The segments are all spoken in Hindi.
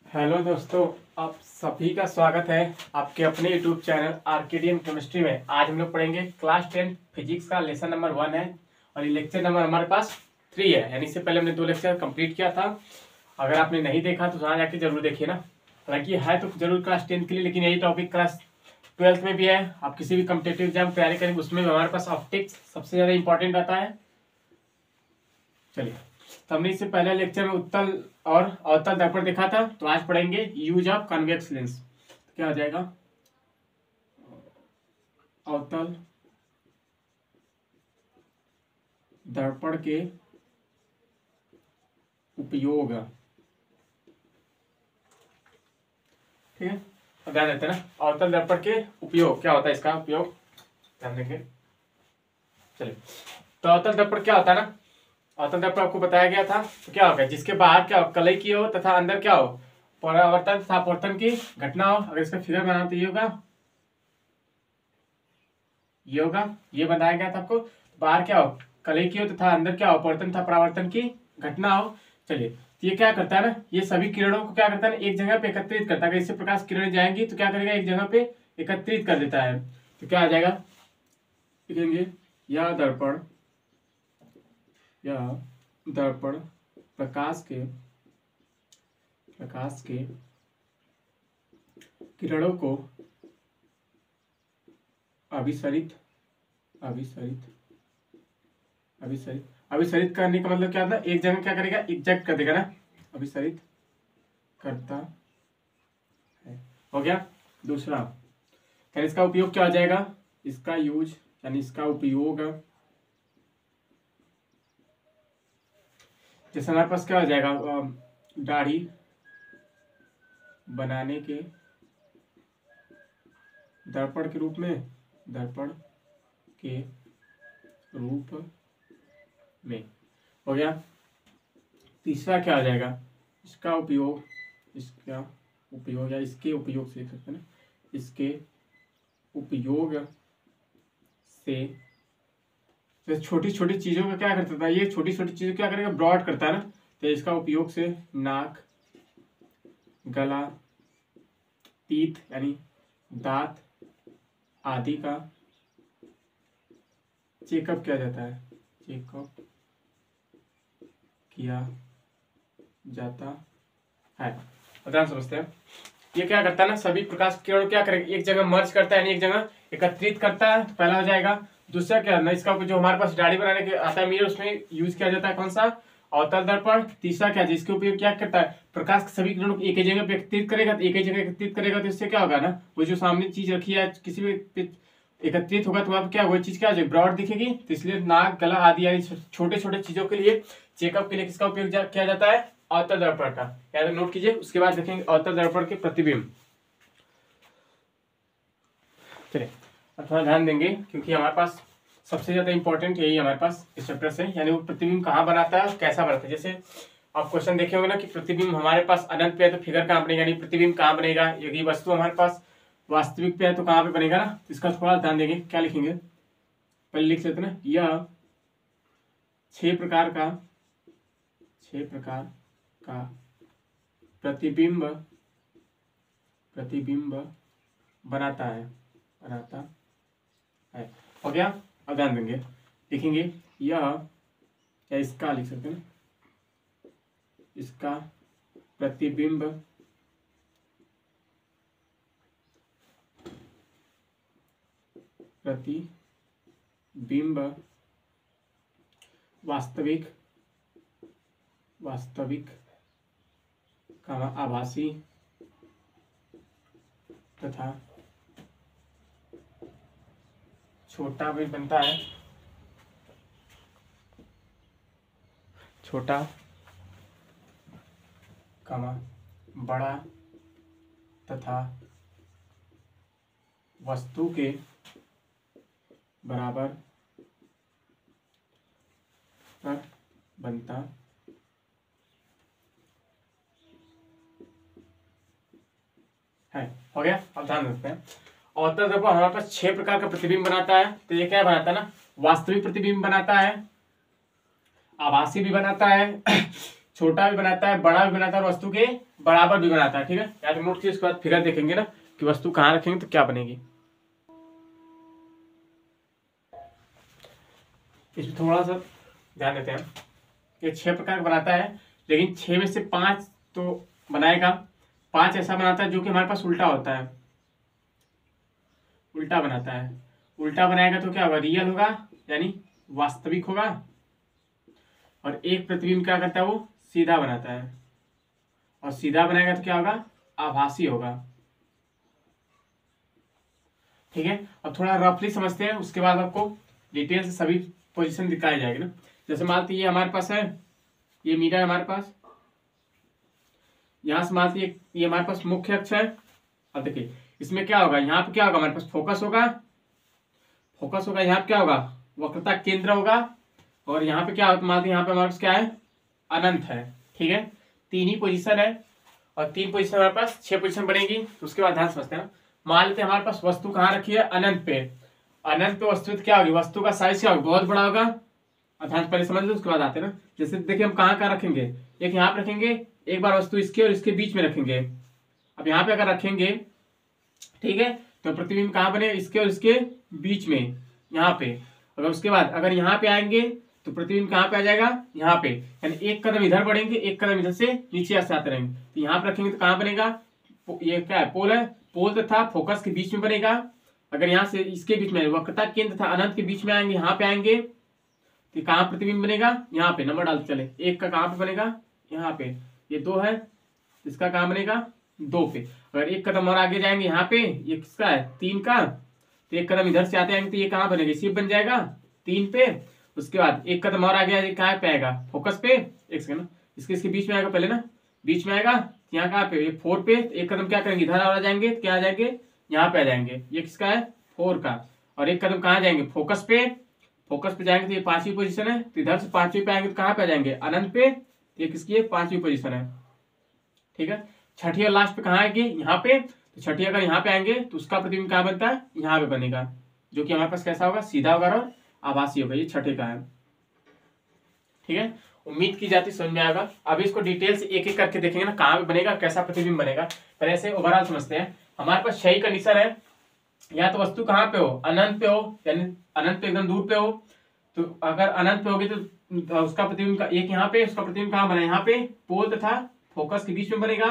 हेलो दोस्तों, आप सभी का स्वागत है आपके अपने यूट्यूब चैनल आर्केडियन केमिस्ट्री में। आज हम लोग पढ़ेंगे क्लास 10 फिजिक्स का लेसन नंबर 1 है और ये लेक्चर नंबर हमारे पास 3 है। यानी इससे पहले हमने 2 लेक्चर कंप्लीट किया था। अगर आपने नहीं देखा तो वहाँ जाके जरूर देखिए ना। हालांकि है तो जरूर क्लास 10 के लिए, लेकिन यही टॉपिक क्लास 12th में भी है। आप किसी भी कम्पिटेटिव एग्जाम तैयारी करेंगे उसमें भी हमारे पास ऑप्टिक्स सबसे ज़्यादा इंपॉर्टेंट रहता है। चलिए, तो हमने इससे पहले लेक्चर में उत्तल और अवतल दर्पण देखा था, तो आज पढ़ेंगे यूज ऑफ कन्वेक्स लेंस। तो क्या हो जाएगा? अवतल दर्पण के उपयोग। ठीक है, अब ध्यान देते हैं ना, अवतल दर्पण के उपयोग क्या होता है, इसका उपयोग ध्यान देंगे। चलिए, तो अवतल दर्पण क्या होता है ना, अवतल दर्पण आपको बताया गया था। तो क्या होगा, जिसके बाहर क्या हो, कलई की हो तथा अंदर क्या हो, परावर्तन तथा अपवर्तन की घटना हो। अगर इसका फिगर बनाना तो ये होगा, ये बताया गया था आपको। बाहर क्या हो, कलई की हो तथा अंदर क्या हो, अपवर्तन तथा परावर्तन की घटना हो। चलिए, तो ये क्या करता है ना, ये सभी किरणों को क्या करता है ना, एक जगह पे एकत्रित करता है। अगर इससे प्रकाश किरणें जाएंगी तो क्या करेगा, एक जगह पे एकत्रित कर देता है। तो क्या आ जाएगा, लिखेंगे यह दर्पण प्रकाश के किरणों को अभिसरित करने का मतलब क्या होता है, एक जगह क्या करेगा, इजेक्ट कर देगा ना, अभिसरित करता है। हो गया। दूसरा, फिर इसका उपयोग क्या हो जाएगा, इसका यूज यानी इसका उपयोग, जैसे हमारे पास क्या हो जाएगा, दाढ़ी बनाने के दर्पण के रूप में हो गया। तीसरा क्या हो जाएगा, इसका उपयोग या इसके उपयोग से लिख सकते हैं ना, इसके उपयोग से तो छोटी छोटी चीजों का क्या करता था, ये छोटी छोटी चीजों क्या करेगा, ब्रॉड करता है ना। तो इसका उपयोग से नाक, गला, टीथ यानी दांत आदि का चेकअप किया जाता है, ध्यान समझते हैं। ये क्या करता है ना, सभी प्रकाश किरण क्या करेगा, एक जगह मर्ज करता है यानी एक जगह एकत्रित करता है, पहला हो जाएगा। दूसरा क्या है, इसका जो हमारे पास दाढ़ी बनाने के आता है मिरर, उसमें यूज किया जाता है कौन सा, अवतल दर्पण। तीसरा क्या, जिसके उपयोग क्या करता है, प्रकाश के सभी किरणों को एक ही जगह पे एकत्रित करेगा। तो एक ही जगह एकत्रित करेगा तो इससे क्या होगा ना, वो जो सामने चीज रखी है किसी भी एकत्रित होगा तो वहां क्या, वो चीज क्या हो जाएगी, ब्रॉड दिखेगी। तो इसलिए नाक, गला आदि यानी छोटे छोटे चीजों के लिए चेकअप के लिए किसका उपयोग किया जाता है, अवतल दर्पण का। याद नोट कीजिए। उसके बाद देखेंगे अवतल दर्पण के प्रतिबिंब। चलिए, अब थोड़ा ध्यान देंगे क्योंकि हमारे पास सबसे ज्यादा इंपॉर्टेंट यही हमारे पास इस चैप्टर से, यानी वो प्रतिबिंब कहाँ बनाता है और कैसा बनाता है। जैसे आप क्वेश्चन देखे होंगे ना कि प्रतिबिंब हमारे पास अनंत पे है तो फिगर कहाँ बनेगा, यानी प्रतिबिंब कहाँ बनेगा, यदि वस्तु हमारे पास वास्तविक पे है तो कहाँ पे बनेगा ना। तो इसका थोड़ा ध्यान देंगे। क्या लिखेंगे, पहले लिख लेते ना, यह 6 प्रकार का प्रतिबिंब बनाता है। हो गया। अब ध्यान देंगे, लिखेंगे यह, या इसका लिख सकते हैं, इसका प्रतिबिंब वास्तविक आभासी तथा छोटा भी बनता है, छोटा बड़ा तथा वस्तु के बराबर पर बनता है। हो गया। अब ध्यान रखते हैं, अवतल दर्पण हमारे पास 6 प्रकार का प्रतिबिंब बनाता है। तो ये क्या बनाता है ना, वास्तविक प्रतिबिंब बनाता है, आभासी भी बनाता है, छोटा भी बनाता है, बड़ा भी बनाता है और वस्तु के बराबर भी बनाता है। ठीक है, या तो नोट कीजिए, उसके बाद फिगर देखेंगे ना कि वस्तु कहाँ रखेंगे तो क्या बनेगी। इसमें थोड़ा सा ध्यान देते हैं। ये 6 प्रकार का बनाता है, लेकिन 6 में से 5 तो बनाएगा। 5 ऐसा बनाता है जो कि हमारे पास उल्टा होता है, उल्टा बनाता है। उल्टा बनाएगा तो क्या होगा, रियल होगा यानी वास्तविक होगा। और एक प्रतिबिंब क्या करता है, वो सीधा बनाता है। और सीधा बनाएगा तो क्या होगा, आभासी होगा। ठीक है, अब थोड़ा रफली समझते हैं, उसके बाद आपको डिटेल से सभी पोजीशन दिखाई जाएगी ना। जैसे मान लीजिए ये हमारे पास है, ये मीटर हमारे पास, यहां से मान लीजिए ये हमारे पास मुख्य अक्ष है। अब देखिए इसमें क्या होगा, यहाँ पे क्या होगा, हमारे पास फोकस होगा, फोकस होगा। यहाँ पे क्या होगा, वक्रता केंद्र होगा। और यहाँ पे क्या होगा, मान लीजिए यहाँ पे हमारे पास क्या है, अनंत है। ठीक है, 3 ही पोजीशन है और 3 पोजीशन हमारे पास 6 पोजीशन बनेगी। तो उसके बाद ध्यान समझते हैं। मान लेते हैं हमारे पास वस्तु कहाँ रखी है, अनंत पे। अनंत पे वस्तु क्या होगी, वस्तु का साइज क्या होगा, बहुत बड़ा होगा। ध्यान पहले समझ लो, उसके बाद आते हैं ना। जैसे देखिए हम कहाँ कहाँ रखेंगे, एक यहाँ पे रखेंगे, एक बार वस्तु इसके और इसके बीच में रखेंगे। अब यहाँ पे अगर रखेंगे, ठीक है, तो प्रतिबिंब कहाँ बने, इसके और इसके बीच में, यहाँ पे। अगर उसके बाद अगर यहाँ पे आएंगे तो प्रतिबिंब कहाँ पे आ जाएगा, यहाँ पे। यानी एक कदम इधर बढ़ेंगे, एक कदम इधर से नीचे आते रहेंगे। तो यहाँ पे रखेंगे तो कहाँ बनेगा, ये क्या है, पोल है। पोल तथा फोकस के बीच में बनेगा। अगर यहाँ से इसके बीच में, वक्रता केंद्र तथा अनंत के बीच में आएंगे, यहाँ पे आएंगे तो कहाँ प्रतिबिंब बनेगा, यहाँ पे। नंबर डालते चले, एक का कहाँ पे बनेगा, यहाँ पे। ये 2 है, इसका कहाँ बनेगा, 2 पे। अगर एक कदम और आगे जाएंगे, यहाँ पे ये किसका है, 3 का। तो एक कदम इधर से आते आएंगे तो ये कहाँ बनेगा, इसी बन जाएगा 3 पे। उसके बाद एक कदम और आगे आएगा, कहाँ पे आएगा, फोकस पे। एक सेकंड, इसके बीच में आएगा पहले ना, बीच में आएगा। यहाँ कहाँ पे, ये 4 पे। एक कदम क्या करेंगे, इधर आ जाएंगे, क्या आ जाएंगे, यहाँ पे आ जाएंगे। ये किसका है, 4 का। और एक कदम कहाँ जाएंगे, फोकस पे। फोकस पे जाएंगे तो ये 5वीं पोजीशन है। तो इधर से 5वीं पे आएंगे तो कहाँ पे आ जाएंगे, अनंत पे। ये किसकी है, 5वीं पोजीशन है। ठीक है, छठी और लास्ट पे कहाँ आएंगे, यहाँ पे। तो छठी अगर यहाँ पे आएंगे तो उसका प्रतिबिंब कहाँ बनता है, यहाँ पे बनेगा, जो कि हमारे पास कैसा होगा, सीधा होगा और आभासी होगा। ये छठे का है। ठीक है, उम्मीद की जाती समझ में आएगा। अभी इसको डिटेल से एक एक करके देखेंगे ना, कहाँ पे बनेगा, कैसा प्रतिबिंब बनेगा। पहले से ओवरऑल समझते हैं। हमारे पास सही कंडीशन है, या तो वस्तु कहाँ पे हो, अनंत पे हो, यानी अनंत पे एकदम दूर पे हो। तो अगर अनंत पे होगी तो उसका प्रतिबिंब एक यहाँ पे, उसका प्रतिबिंब कहाँ बना, यहाँ पे पोल तथा फोकस के बीच में बनेगा।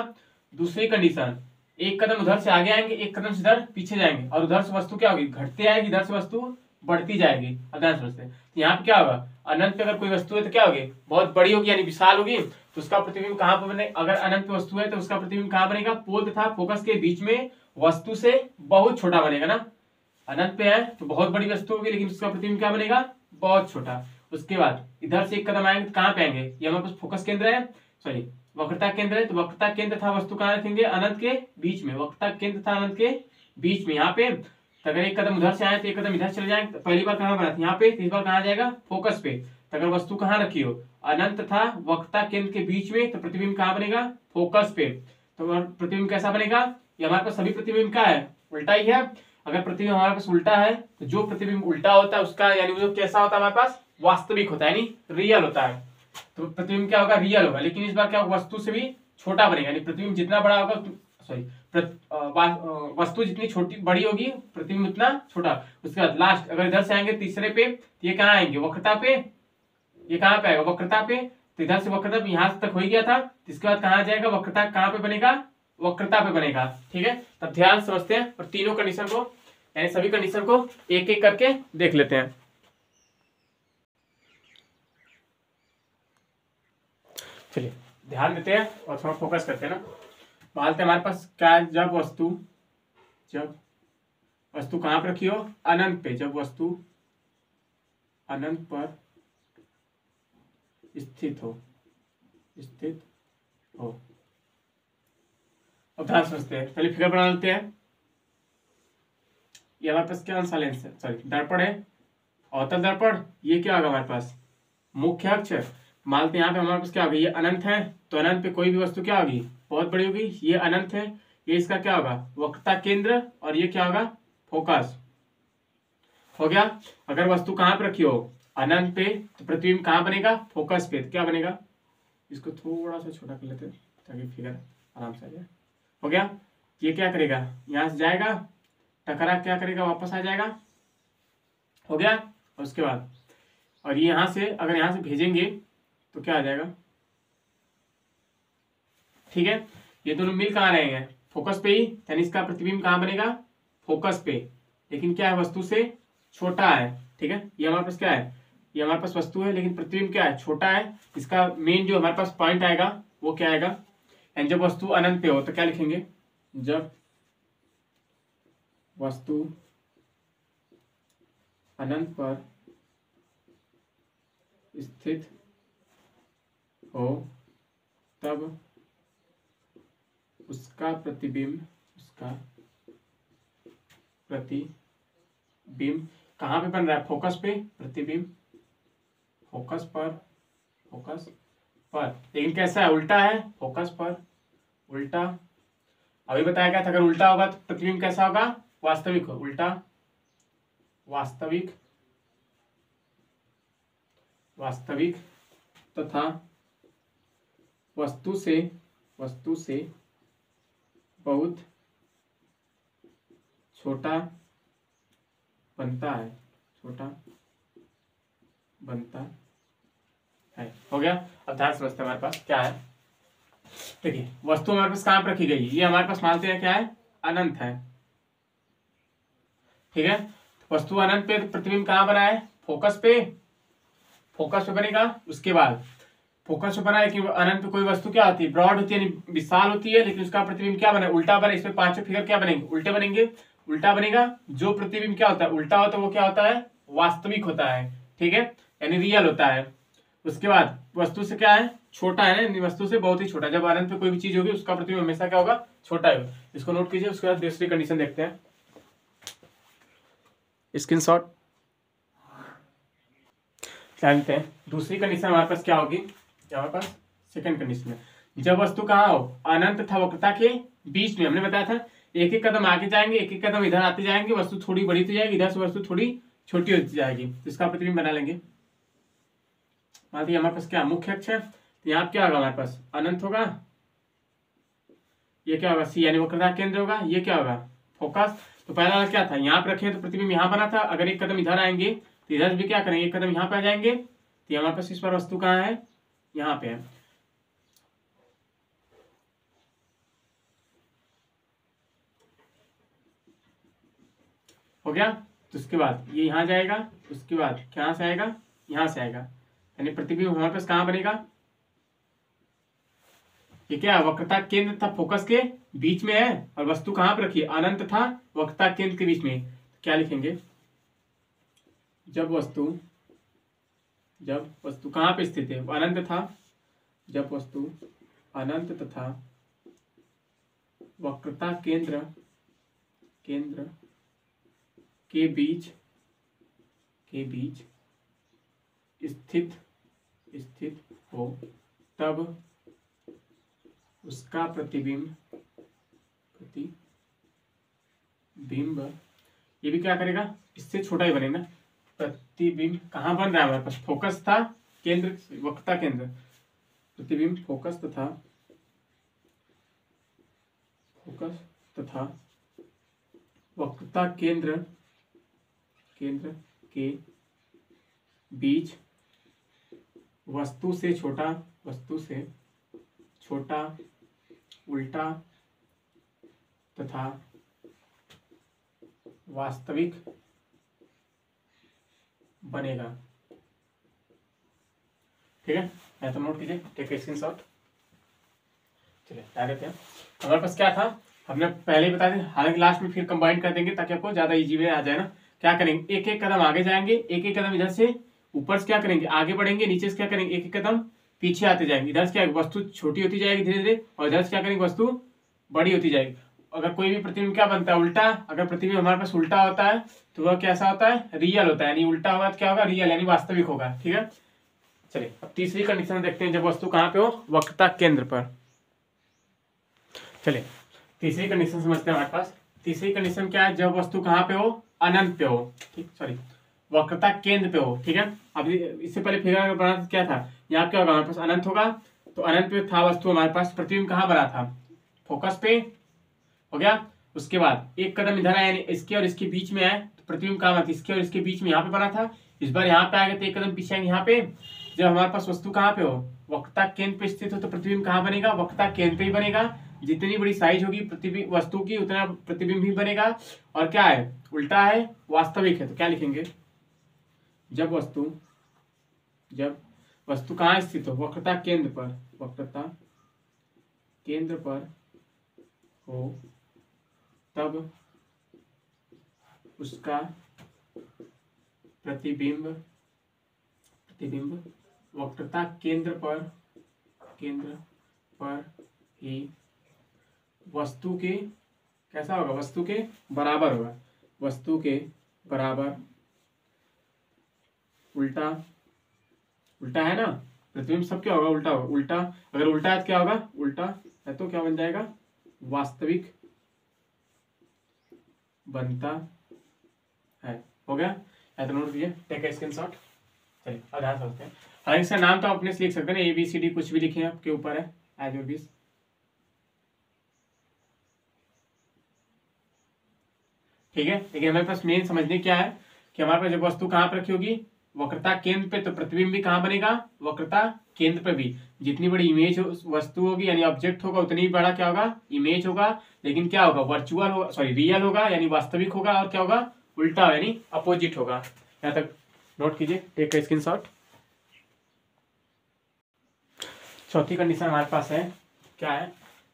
दूसरी कंडीशन, एक कदम उधर से आगे आएंगे, एक कदम से इधर पीछे जाएंगे, और उधर से वस्तु क्या होगी, घटते आएगी, इधर से वस्तु बढ़ती जाएगी। अध्ययन समझते हैं। तो यहाँ पे क्या होगा, अनंत पे अगर कोई वस्तु है तो क्या होगी, बहुत बड़ी होगी यानी विशाल होगी। तो उसका प्रतिबिंब कहाँ पे बने, अगर अनंत पे वस्तु है तो उसका प्रतिबिंब कहाँ बनेगा, पोल तथा फोकस के बीच में, वस्तु से बहुत छोटा बनेगा ना। अनंत पे है तो बहुत बड़ी वस्तु होगी, लेकिन उसका प्रतिबिंब क्या बनेगा, बहुत छोटा। उसके बाद इधर से एक कदम आएंगे तो कहाँ पे आएंगे, ये हमारे पास फोकस केंद्र है, सॉरी वक्रता केंद्र है। तो वक्रता केंद्र था वस्तु कहाँ रखेंगे, अनंत के बीच में। वक्रता केंद्र था अनंत के बीच में, यहाँ पे। तो अगर एक कदम उधर से आए तो एक कदम इधर चले जाएंगे। तो पहली बार कहाँ बना था, यहाँ पे। तीसरी बार कहाँ जाएगा, फोकस पे। तो अगर वस्तु कहाँ रखी हो, अनंत था वक्रता केंद्र के बीच में, तो प्रतिबिंब कहाँ बनेगा, फोकस पे। तो प्रतिबिंब कैसा बनेगा, ये हमारे पास सभी प्रतिबिंब का है, उल्टा ही है। अगर प्रतिबिंब हमारे पास उल्टा है तो जो प्रतिबिंब उल्टा होता है उसका यानी वो कैसा होता है, हमारे पास वास्तविक होता है, यानी रियल होता है। तो प्रतिबिंब क्या होगा, रियल होगा। लेकिन इस बार क्या होगा, वस्तु से भी छोटा बनेगा, यानी प्रतिबिंब जितना बड़ा होगा, सॉरी वस्तु जितनी छोटी बड़ी होगी, प्रतिबिंब उतना छोटा। उसके बाद लास्ट अगर इधर से आएंगे तीसरे पे, तो ये कहाँ आएंगे, वक्रता पे। ये कहाँ पे आएगा, वक्रता पे। तो इधर से वक्रता यहाँ तक हो गया था। इसके बाद कहाँ जाएगा, वक्रता कहाँ पे बनेगा, वक्रता पे बनेगा। ठीक है, तब ध्यान समझते हैं और तीनों कंडीशन को, यानी सभी कंडीशन को एक एक करके देख लेते हैं। चलिए ध्यान देते हैं और थोड़ा फोकस करते हैं ना। मानते हैं हमारे पास क्या है, जब वस्तु कहाँ पर रखी हो, अनंत पे। जब वस्तु अनंत पर स्थित हो अब ध्यान समझते हैं। चलिए फिगर बना लेते हैं। ये हमारे पास क्या सा लेंस है, सॉरी दर्पण है, अवतल दर्पण। ये क्या होगा हमारे पास, मुख्य अक्ष। मानते हैं यहाँ पे हमारे पास क्या होगा, ये अनंत है। तो अनंत पे कोई भी वस्तु क्या होगी, बहुत बड़ी होगी। ये अनंत है, ये इसका क्या होगा, वक्रता केंद्र। और ये क्या होगा, फोकस। हो गया। अगर वस्तु कहाँ पे रखी हो, अनंत पे, तो प्रतिबिंब कहाँ बनेगा, फोकस पे। तो क्या बनेगा, इसको थोड़ा सा छोटा कर लेते हैं ताकि फिगर आराम से आ जाए। हो गया। ये क्या करेगा, यहाँ से जाएगा, टकरा क्या करेगा, वापस आ जाएगा। हो गया। और उसके बाद और ये यहाँ से अगर यहाँ से भेजेंगे तो क्या आ जाएगा, ठीक है। ये दोनों मिल कहाँ रहेंगे, फोकस पे ही, यानी इसका प्रतिबिंब कहाँ बनेगा, फोकस पे। लेकिन क्या है, वस्तु से छोटा है, ठीक है। ये हमारे पास क्या है, ये हमारे पास वस्तु है लेकिन प्रतिबिंब क्या है, छोटा है। इसका मेन जो हमारे पास पॉइंट आएगा वो क्या आएगा, एंड जब वस्तु अनंत पे हो तो क्या लिखेंगे, जब वस्तु अनंत पर स्थित हो तब उसका प्रतिबिंब कहाँ पे बन रहा है, फोकस पे, प्रतिबिंब फोकस पर। लेकिन कैसा है, उल्टा है, फोकस पर उल्टा। अभी बताया गया था अगर उल्टा होगा तो प्रतिबिंब कैसा होगा, वास्तविक हो, उल्टा वास्तविक तथा वस्तु से बहुत छोटा बनता है। हो गया। अब ध्यान समझते हैं हमारे पास क्या है। देखिए वस्तु हमारे पास कहाँ पर रखी गई, ये हमारे पास मानते हैं क्या है, अनंत है, ठीक है। वस्तु अनंत पे तो प्रतिबिंब कहाँ बना है, फोकस पे बनेगा। उसके बाद फोकस पे बना है कि अनंत पे कोई वस्तु क्या होती है, ब्रॉड होती है, यानी विशाल होती है, लेकिन उसका प्रतिबिंब क्या बना, उल्टा बना। इसमें पांचों फिगर क्या बनेंगे, उल्टे बनेंगे। उल्टा बनेगा, जो प्रतिबिंब क्या होता है, उल्टा होता है, वो क्या होता है, वास्तविक होता है, ठीक है, यानी रियल होता है। उसके बाद वस्तु से क्या है, छोटा है ना, वस्तु से बहुत ही छोटा। जब अनंत पे कोई भी चीज होगी उसका प्रतिबिंब हमेशा क्या होगा, छोटा होगा। इसको नोट कीजिए। उसके बाद दूसरी कंडीशन देखते हैं, स्क्रीनशॉट जानते हैं। दूसरी कंडीशन हमारे पास क्या होगी, हमारे पास सेकंड कंडीशन है, जब वस्तु कहाँ हो, अनंत तथा वक्रता के बीच में। हमने बताया था एक एक कदम आगे जाएंगे, एक एक कदम इधर आते जाएंगे, वस्तु थोड़ी बड़ी होती जाएगी, इधर से वस्तु थोड़ी छोटी होती जाएगी, तो इसका प्रतिबिंब बना लेंगे। मान लीजिए हमारे पास क्या मुख्य अक्ष है, तो यहाँ क्या होगा, हमारे पास अनंत होगा, ये क्या होगा, सी यानी वक्रता केंद्र होगा, ये क्या होगा, फोकस। तो पहला वाला क्या था, यहाँ पे रखे तो प्रतिबिंब यहाँ बना था। अगर एक कदम इधर आएंगे तो इधर भी क्या करेंगे, एक कदम यहाँ पे आ जाएंगे, तो हमारे पास इस पर वस्तु कहाँ है, यहाँ पे है। हो गया। तो उसके बाद ये यहाँ जाएगा, उसके बाद कहाँ से आएगा, यहाँ से आएगा, यानी प्रतिबिंब हमारे पास कहाँ बनेगा, ये क्या वक्रता केंद्र था फोकस के बीच में है, और वस्तु कहाँ पर रखी है, अनंत था वक्रता केंद्र के बीच में। तो क्या लिखेंगे, जब वस्तु कहाँ पे स्थित है, अनंत था, जब वस्तु अनंत तथा वक्रता केंद्र के बीच स्थित हो तब उसका प्रतिबिंब ये भी क्या करेगा, इससे छोटा ही बनेगा। प्रतिबिंब कहाँ बन रहा है, हमारे पास फोकस था, केंद्र वक्रता केंद्र, प्रतिबिंब फोकस तथा वक्रता केंद्र के बीच वस्तु से छोटा उल्टा तथा वास्तविक बनेगा, ठीक है। मैं तो नोट कीजिए, टेक ए स्क्रीनशॉट। चलिए आ देते हैं। हमारे पास क्या था, हमने पहले ही बता दें, हालांकि लास्ट में फिर कंबाइन कर देंगे ताकि आपको ज्यादा इजी वे आ जाए ना। क्या करेंगे, एक एक कदम आगे जाएंगे, एक एक कदम इधर से ऊपर से क्या करेंगे, आगे बढ़ेंगे, नीचे से क्या करेंगे, एक एक कदम पीछे आते जाएंगे। इधर से क्या वस्तु छोटी होती जाएगी धीरे धीरे, और इधर से क्या करेंगे, वस्तु बड़ी होती जाएगी। अगर कोई भी प्रतिबिंब क्या बनता है, उल्टा। अगर प्रतिबिंब हमारे पास उल्टा होता है तो वह कैसा होता है, रियल होता है, यानी उल्टा होगा तो क्या होगा, रियल यानी वास्तविक होगा, ठीक है। चलिए अब तीसरी कंडीशन देखते हैं, जब वस्तु कहाँ पे हो, वक्रता केंद्र पर। चलिए तीसरी कंडीशन समझते हैं हमारे पास। तीसरी कंडीशन क्या है, जब वस्तु कहाँ पे हो, अनंत पे हो, ठीक, सॉरी वक्रता केंद्र पे हो, ठीक है। अब इससे पहले फिगर बनाना क्या था, यहाँ क्या होगा, हमारे पास अनंत होगा तो अनंत पे था वस्तु हमारे पास, प्रतिबिंब कहाँ बना था, फोकस पे, हो गया। उसके बाद एक कदम इधर आया, यानी इसके और इसके बीच में आया, तो प्रतिबिंब कहाँ बना था, इसके और इसके बीच में यहाँ पे बना था। इस बार यहाँ पे आएगा तो एक कदम पीछे आएंगे यहाँ पे। जब हमारे पास वस्तु कहाँ पे हो, वक्रता केंद्र पे स्थित हो, तो प्रतिबिंब कहाँ बनेगा, वक्रता केंद्र पे ही बनेगा। जितनी बड़ी साइज होगी प्रतिबिंब वस्तु की, उतना प्रतिबिंब ही बनेगा। और क्या है, उल्टा है, वास्तविक है। तो क्या लिखेंगे, जब वस्तु कहाँ स्थित हो, वक्रता केंद्र पर, वक्रता केंद्र पर हो, तब उसका प्रतिबिंब वक्रता केंद्र पर ही वस्तु के कैसा होगा, वस्तु के बराबर होगा, वस्तु के बराबर। उल्टा है ना, प्रतिबिंब सब क्या होगा, उल्टा होगा। उल्टा, अगर उल्टा है तो क्या होगा, उल्टा है तो क्या बन जाएगा, वास्तविक बनता है। हो गया, तो नोट कीजिए, टेक ए स्क्रीनशॉट। चलिए अब ध्यान समझते हैं। हालांकि इसका नाम तो अपने से लिख सकते हैं, ABCD कुछ भी लिखे आपके ऊपर है, एज योर विश। ठीक है, लेकिन हमारे पास मेन समझने क्या है कि हमारे पास जब वस्तु कहाँ पर रखी होगी, वक्रता केंद्र पे, तो प्रतिबिंब भी कहाँ बनेगा, वक्रता केंद्र पे भी। जितनी बड़ी इमेज वस्तु होगी यानी ऑब्जेक्ट होगा, उतनी ही बड़ा क्या होगा, इमेज होगा। लेकिन क्या होगा, वर्चुअल होगा, सॉरी रियल होगा यानी वास्तविक होगा, और क्या होगा, उल्टा यानी अपोजिट होगा। यहाँ तक नोट कीजिए, टेक का स्क्रीनशॉट। चौथी कंडीशन हमारे पास है, क्या है,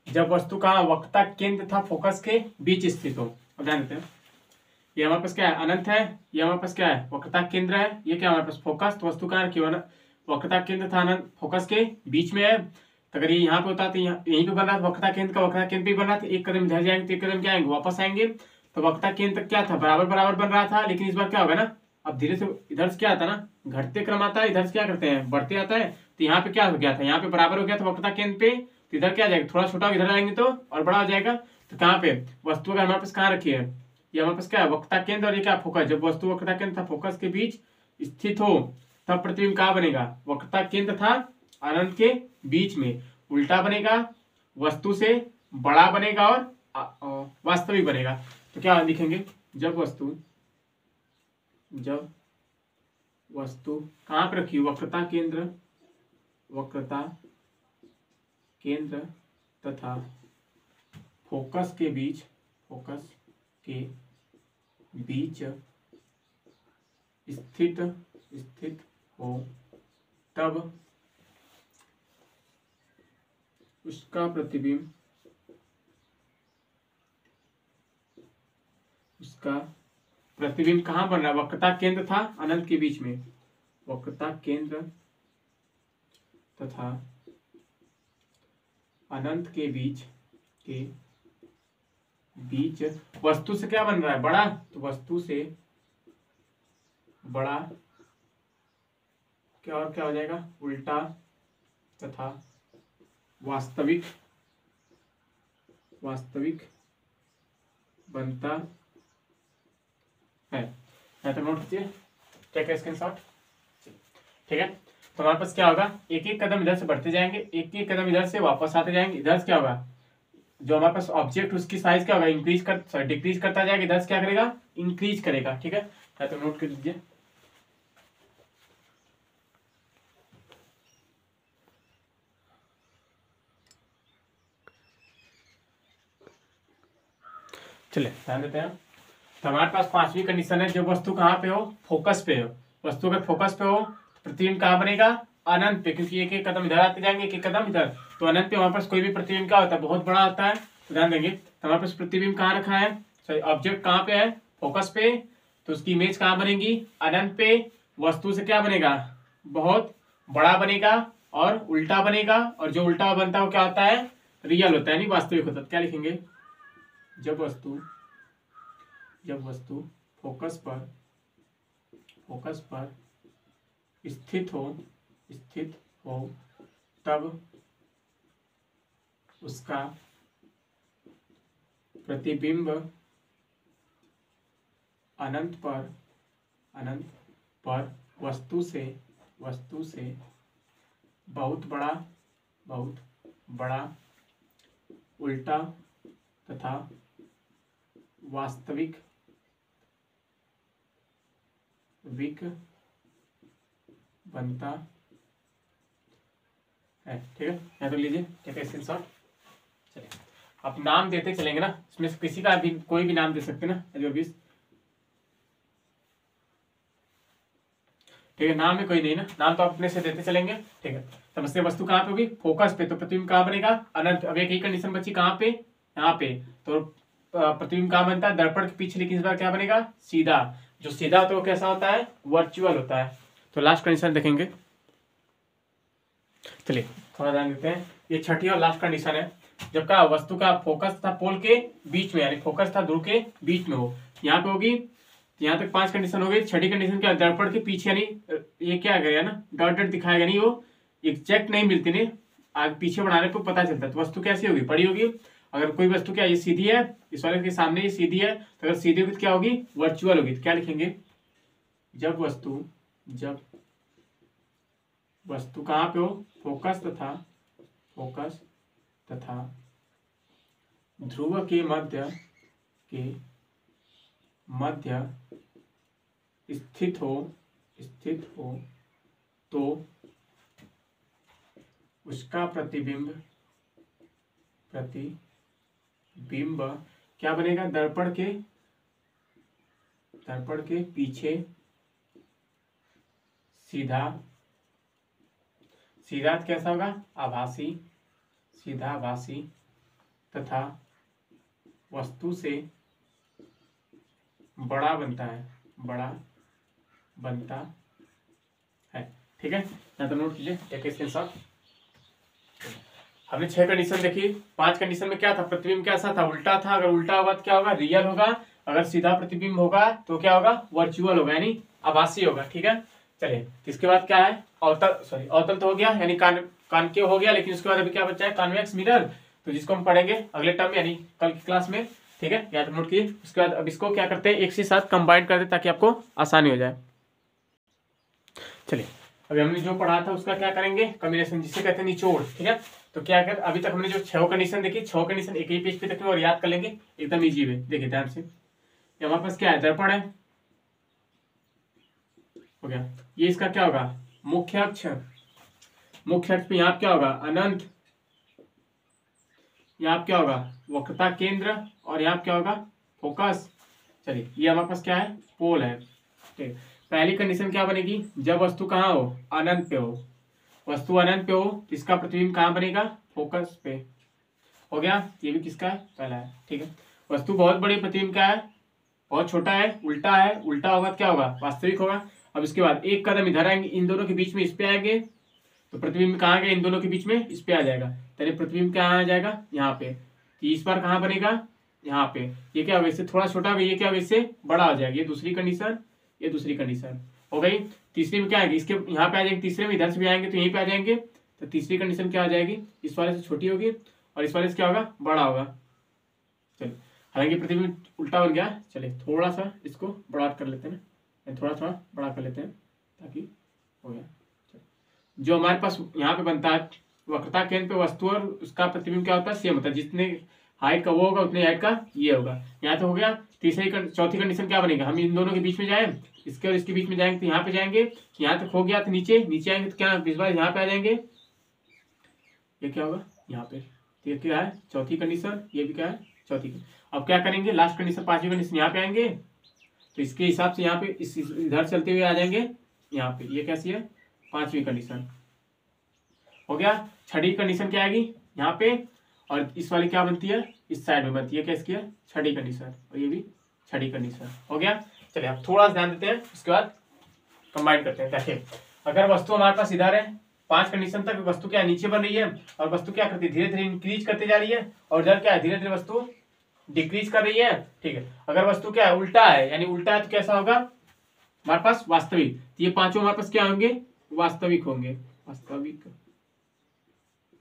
जब वस्तु का वक्रता केंद्र तथा फोकस के बीच स्थित हो। अब ध्यान देते हैं, ये हमारे पास क्या है, अनंत है, ये हमारे पास क्या है, वक्रता केंद्र है, ये क्या हमारे पास फोकस, तो वस्तु का वक्रता केंद्र था अनंत फोकस के बीच में है। तो अगर ये यहाँ पे होता तो यहीं पे बन रहा था, वक्रता केंद्र का वक्रता केंद्र पे बन रहा था, एक कदम इधर जाएंगे तो एक कदम क्या आएंगे, वापस आएंगे। तो वक्रता केंद्र क्या था, बराबर बराबर बन रहा था, लेकिन इस बार क्या होगा ना, अब धीरे से इधर से क्या आता ना, घटते क्रम आता है, इधर से क्या करते हैं, बढ़ते आता है। तो यहाँ पे क्या हो गया था, यहाँ पे बराबर हो गया था वक्रता केंद्र पे, तो इधर क्या जाएगा, थोड़ा छोटा इधर आएंगे तो और बड़ा हो जाएगा। तो कहाँ पे वस्तु अगर हमारे पास कहाँ रखी है, ये हमारे पास क्या है, वक्रता केंद्र, और ये क्या फोकस। जब वस्तु वक्रता केंद्र था फोकस के बीच स्थित हो, तब प्रतिबिंब कहाँ बनेगा, वक्रता केंद्र था अनंत के बीच में, उल्टा बनेगा, वस्तु से बड़ा बनेगा और वास्तविक बनेगा। तो क्या लिखेंगे, जब वस्तु कहाँ पे रखी, वक्रता केंद्र तथा फोकस के बीच स्थित हो, तब उसका प्रतिबिंब कहाँ बन रहा है, वक्रता केंद्र था अनंत के बीच में, वक्रता केंद्र तथा अनंत के बीच वस्तु से क्या बन रहा है, बड़ा। तो वस्तु से बड़ा क्या और क्या हो जाएगा, उल्टा तथा वास्तविक बनता है। तो नोट कीजिए, टेक ए स्क्रीनशॉट। ठीक है, तो हमारे पास क्या होगा, एक एक कदम इधर से बढ़ते जाएंगे, एक एक कदम इधर से वापस आते जाएंगे। इधर से क्या होगा, जो हमारे पास ऑब्जेक्ट उसकी साइज क्या होगा, डिक्रीज करता जाएगा, इधर से क्या करेगा, इंक्रीज करेगा। ठीक है, तो नोट कर लीजिए। चलिए ध्यान देते हैं। तो हमारे पास पांचवी कंडीशन है, जब वस्तु कहाँ पे हो, फोकस पे हो। वस्तु अगर फोकस पे हो तो प्रतिबिंब कहाँ बनेगा, अनंत पे, क्योंकि एक एक कदम इधर आते जाएंगे, एक एक कदम इधर। तो अनंत पे हमारे पास कोई भी प्रतिबिंब क्या होता है, बहुत बड़ा होता है। तो ध्यान देंगे, तो हमारे पास प्रतिबिंब कहाँ रखा है, सॉरी ऑब्जेक्ट कहाँ पे है, फोकस पे, तो उसकी इमेज कहाँ बनेगी, अनंत पे। वस्तु से क्या बनेगा, बहुत बड़ा बनेगा और उल्टा बनेगा, और जो उल्टा बनता है वो क्या होता है, रियल होता है, नहीं वास्तविक होता है। क्या लिखेंगे, जब वस्तु फोकस पर स्थित हो तब उसका प्रतिबिंब अनंत पर वस्तु से बहुत बड़ा बहुत बड़ा, उल्टा तथा वास्तविक विक बनता है। ठीक है, यहाँ तो लीजिए कहते हैं स्क्रीनशॉट। चलिए आप नाम देते चलेंगे ना, इसमें से किसी का भी कोई भी नाम दे सकते ना, जो भी। ठीक है, नाम में कोई नहीं ना, नाम तो आप अपने से देते चलेंगे। ठीक है, समझते वस्तु कहाँ पे होगी, फोकस पे, तो प्रतिबिंब कहाँ बनेगा, अनंत। अब एक ही कंडीशन बची कहाँ पे, यहाँ पे। तो प्रतिबिंब कहाँ बनता है, दर्पण के पीछे, लेकिन इस बार क्या बनेगा, सीधा। जो सीधा होता है वो कैसा होता है, वर्चुअल होता है। तो लास्ट कंडीशन देखेंगे। चलिए थोड़ा ध्यान देते हैं, ये छठी और लास्ट कंडीशन है। जब का वस्तु का फोकस था पोल के बीच में, यानी फोकस था ध्रुव के बीच में हो, यहाँ पे होगी। यहाँ तक 5 कंडीशन हो गई। छठी कंडीशन क्या, दर्पण के पीछे, यानी ये क्या गया ना, डॉट डॉट दिखाएगा नहीं, वो एग्जैक्ट नहीं मिलती नहीं, आगे पीछे बढ़ाने पर पता चलता है। तो वस्तु कैसी होगी, बड़ी होगी। अगर कोई वस्तु क्या ये सीधी है, इस वाले के सामने ये सीधी है, तो अगर सीधी होगी तो क्या होगी, वर्चुअल होगी। तो क्या लिखेंगे, जब वस्तु कहाँ पे हो, फोकस तथा ध्रुव के मध्य स्थित हो तो उसका प्रतिबिंब क्या बनेगा, दर्पण के पीछे सीधा कैसा होगा, आभासी तथा वस्तु से बड़ा बनता है। ठीक है, यहाँ तो नोट कीजिए, एक स्क्रीनशॉट। हमने 6 कंडीशन देखी। 5 कंडीशन में क्या था, प्रतिबिंब कैसा था, उल्टा था। अगर उल्टा होगा तो क्या होगा, रियल होगा। अगर सीधा प्रतिबिंब होगा तो क्या होगा, वर्चुअल होगा, यानी आभासी होगा। ठीक है, चलिए इसके बाद क्या है, अवतल तो हो गया, यानी कॉनकेव हो गया। लेकिन उसके बाद अभी क्या बचा है, कॉन्वेक्स मिरर, तो जिसको हम पढ़ेंगे अगले टर्म में, यानी कल की क्लास में। ठीक है, याद नोट कीजिए। उसके बाद अब इसको क्या करते हैं, एक से साथ कंबाइन कर दे ताकि आपको आसानी हो जाए। चलिए अभी हमने जो पढ़ा था उसका क्या करेंगे, कॉम्बिनेशन, जिसे कहते हैं निचोड़। ठीक है, तो क्या कर, अभी तक हमने जो 6 कंडीशन देखी, 6 कंडीशन एक ही पेज पे तक और याद कर लेंगे, एकदम इजी वे। देखिए ध्यान से, हमारे पास क्या है, दर्पण है, हो गया। ये इसका क्या होगा, मुख्य अक्ष पे यहाँ क्या होगा, अनंत। यहाँ क्या होगा, वक्रता केंद्र, और यहाँ क्या होगा, फोकस। चलिए ये हमारे पास क्या है, पोल है। ठीक, पहली कंडीशन क्या बनेगी, जब वस्तु कहाँ हो, अनंत पे हो। वस्तु अनंत पे हो तो इसका प्रतिबिंब कहाँ बनेगा, फोकस पे। हो गया, ये भी किसका है, पहला है। ठीक है, वस्तु बहुत बड़ी, प्रतिबिंब क्या है, बहुत छोटा है, उल्टा है। उल्टा होगा तो क्या होगा, वास्तविक होगा। अब इसके बाद एक कदम इधर आएंगे, इन दोनों के बीच में इस पे आएंगे, तो प्रतिबिंब कहाँ गया, इन दोनों के बीच में इस पे आ जाएगा। तेरे प्रतिबिंब कहाँ आ जाएगा, यहाँ पे। तो इस बार कहाँ बनेगा, यहाँ पे। ये क्या होगा, इससे थोड़ा छोटा होगा, ये क्या होगा, इससे बड़ा हो जाएगा। ये दूसरी कंडीशन, ये दूसरी कंडीशन हो गई। तीसरी में क्या आएगी, इसके यहाँ पे आ जाएंगे, तीसरे में इधर से भी आएंगे तो यहीं पे आ जाएंगे। तो तीसरी कंडीशन क्या आ जाएगी, इस वाले से छोटी होगी और इस वाले से क्या होगा, बड़ा होगा। चलिए, हालांकि प्रतिबिंब उल्टा बन गया। चलिए थोड़ा सा इसको बड़ा कर लेते हैं, थोड़ा बड़ा कर लेते हैं ताकि हो गया। जो हमारे पास यहाँ पे बनता है, वक्रता केंद्र पे वस्तु और उसका प्रतिबिंब क्या होता है, सेम होता है। जितने हाइट का वो होगा उतने हाइट का ये होगा। यहाँ तो हो गया। चौथी कंडीशन क्या बनेगा, हम इन दोनों के बीच में जाए, इसके और इसके बीच में जाएंगे तो यहाँ पे जाएंगे। यहाँ तक हो गया तो नीचे आएंगे तो क्या, इस बार यहाँ पे आ जाएंगे। ये क्या होगा, यहाँ पे। तो ये क्या है, चौथी कंडीशन। ये भी क्या है, चौथी। अब क्या करेंगे, लास्ट कंडीशन, 5वीं कंडीशन, यहाँ पे आएंगे तो इसके हिसाब से यहाँ पे इधर चलते हुए आ जाएंगे यहाँ पे। ये कैसी है, 5वीं कंडीशन। हो गया। छठी कंडीशन क्या आएगी, यहाँ पे, और इस वाली क्या बनती है, इस साइड में बनती है। क्या इसकी है, छठी कंडीशन, और ये भी छठी कंडीशन। हो गया। चलिए अब थोड़ा सा ध्यान देते हैं, उसके बाद कंबाइन करते हैं। देखिए अगर वस्तु हमारे पास इधर है, 5 कंडीशन तक वस्तु क्या नीचे बन रही है, और वस्तु क्या करती है, धीरे धीरे इंक्रीज करते जा रही है, और इधर क्या है, धीरे धीरे वस्तु डिक्रीज कर रही है। ठीक है, अगर वस्तु क्या है, उल्टा है, यानी उल्टा है तो कैसा होगा हमारे पास, वास्तविक। तो ये पांचों हमारे पास क्या होंगे, वास्तविक होंगे, वास्तविक।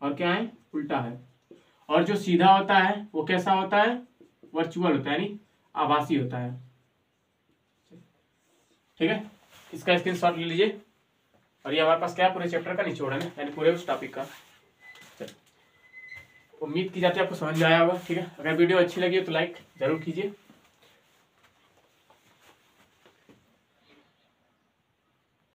और क्या है, उल्टा है। और जो सीधा होता है वो कैसा होता है, वर्चुअल होता है, यानी आभासी होता है। ठीक है, इसका स्क्रीनशॉट ले लीजिए। और ये हमारे पास क्या है, पूरे चैप्टर का निचोड़ है ना, यानी पूरे उस टॉपिक का। उम्मीद की जाती है आपको समझ में आया होगा। ठीक है, अगर वीडियो अच्छी लगी हो तो लाइक जरूर कीजिए।